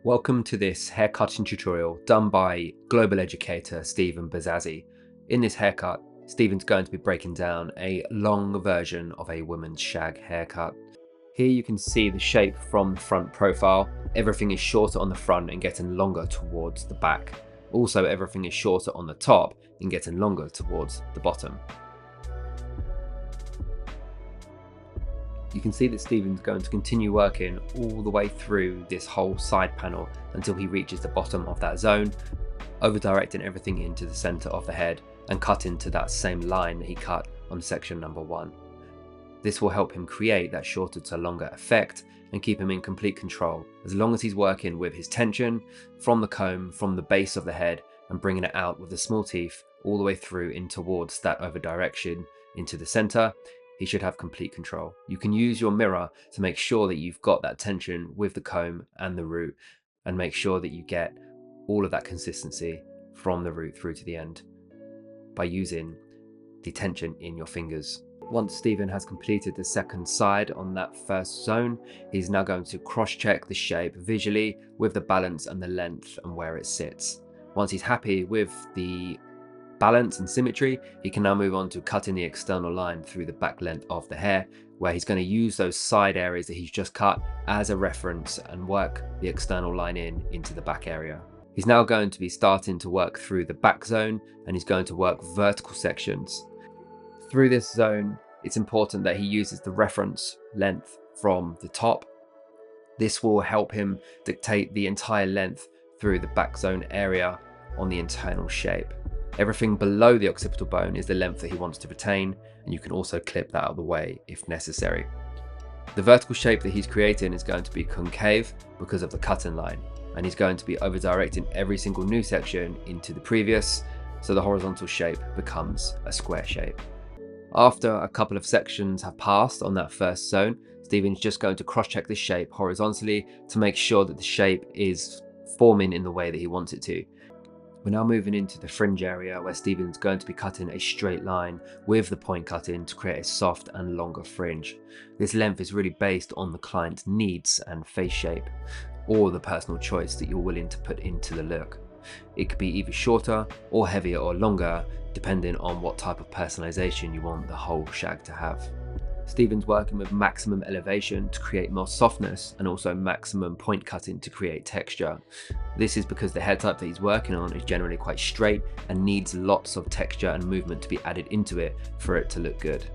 Welcome to this haircutting tutorial done by global educator Stephen Bazazzi. In this haircut, Stephen's going to be breaking down a long version of a woman's shag haircut. Here you can see the shape from the front profile. Everything is shorter on the front and getting longer towards the back. Also, everything is shorter on the top and getting longer towards the bottom. You can see that Stephen's going to continue working all the way through this whole side panel until he reaches the bottom of that zone, over directing everything into the center of the head and cutting to that same line that he cut on section number 1. This will help him create that shorter to longer effect and keep him in complete control as long as he's working with his tension from the comb, from the base of the head, and bringing it out with the small teeth all the way through in towards that over direction into the center. He should have complete control. You can use your mirror to make sure that you've got that tension with the comb and the root, and make sure that you get all of that consistency from the root through to the end by using the tension in your fingers. Once Stephen has completed the second side on that first zone, he's now going to cross-check the shape visually with the balance and the length and where it sits. Once he's happy with the balance and symmetry, he can now move on to cutting the external line through the back length of the hair, where he's going to use those side areas that he's just cut as a reference and work the external line into the back area. He's now going to be starting to work through the back zone, and he's going to work vertical sections. Through this zone, it's important that he uses the reference length from the top. This will help him dictate the entire length through the back zone area on the internal shape. Everything below the occipital bone is the length that he wants to retain, and you can also clip that out of the way if necessary. The vertical shape that he's creating is going to be concave because of the cutting line, and he's going to be over directing every single new section into the previous, so the horizontal shape becomes a square shape. After a couple of sections have passed on that first zone, Stephen's just going to cross-check the shape horizontally to make sure that the shape is forming in the way that he wants it to. We're now moving into the fringe area where Stephen's going to be cutting a straight line with the point cutting to create a soft and longer fringe. This length is really based on the client's needs and face shape, or the personal choice that you're willing to put into the look. It could be either shorter or heavier or longer, depending on what type of personalization you want the whole shag to have. Stephen's working with maximum elevation to create more softness and also maximum point cutting to create texture. This is because the hair type that he's working on is generally quite straight and needs lots of texture and movement to be added into it for it to look good.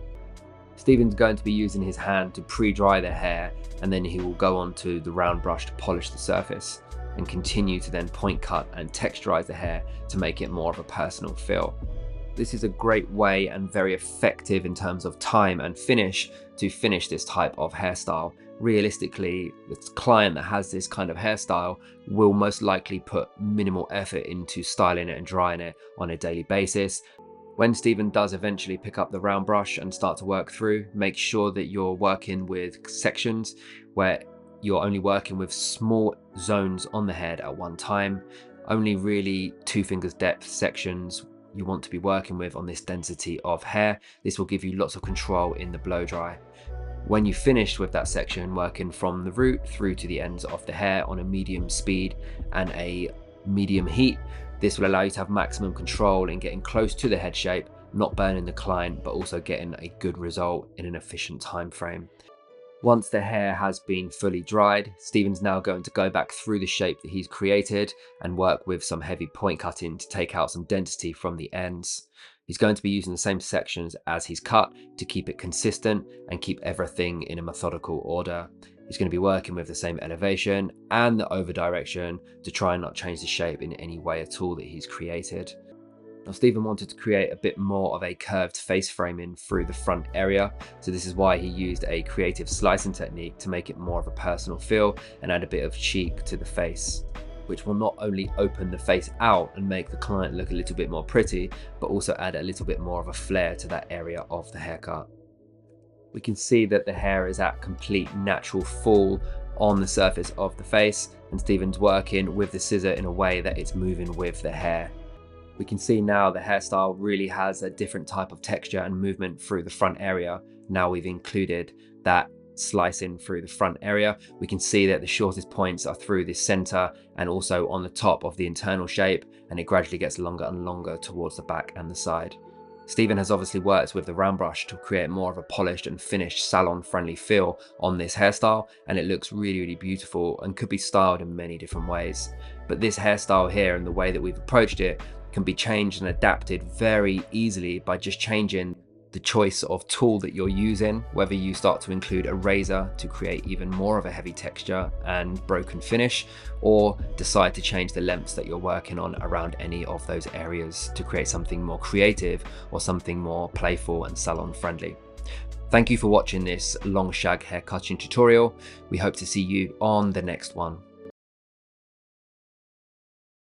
Stephen's going to be using his hand to pre-dry the hair, and then he will go on to the round brush to polish the surface and continue to then point cut and texturize the hair to make it more of a personal feel. This is a great way and very effective in terms of time and finish to finish this type of hairstyle. Realistically, the client that has this kind of hairstyle will most likely put minimal effort into styling it and drying it on a daily basis. When Stephen does eventually pick up the round brush and start to work through, make sure that you're working with sections where you're only working with small zones on the head at one time. Only really 2 fingers depth sections you want to be working with on this density of hair. This will give you lots of control in the blow dry. When you finish with that section, working from the root through to the ends of the hair on a medium speed and a medium heat, this will allow you to have maximum control in getting close to the head shape, not burning the client, but also getting a good result in an efficient time frame. Once the hair has been fully dried, Stephen's now going to go back through the shape that he's created and work with some heavy point cutting to take out some density from the ends. He's going to be using the same sections as he's cut to keep it consistent and keep everything in a methodical order. He's going to be working with the same elevation and the over direction to try and not change the shape in any way at all that he's created. Now, Stephen wanted to create a bit more of a curved face framing through the front area, so this is why he used a creative slicing technique to make it more of a personal feel and add a bit of cheek to the face, which will not only open the face out and make the client look a little bit more pretty, but also add a little bit more of a flair to that area of the haircut. We can see that the hair is at complete natural fall on the surface of the face, and Stephen's working with the scissor in a way that it's moving with the hair. We can see now the hairstyle really has a different type of texture and movement through the front area. Now we've included that slicing through the front area. We can see that the shortest points are through this center and also on the top of the internal shape, and it gradually gets longer and longer towards the back and the side. Stephen has obviously worked with the round brush to create more of a polished and finished salon friendly feel on this hairstyle, and it looks really beautiful and could be styled in many different ways. But this hairstyle here and the way that we've approached it can be changed and adapted very easily by just changing the choice of tool that you're using, whether you start to include a razor to create even more of a heavy texture and broken finish, or decide to change the lengths that you're working on around any of those areas to create something more creative or something more playful and salon friendly. Thank you for watching this long shag hair cutting tutorial. We hope to see you on the next one.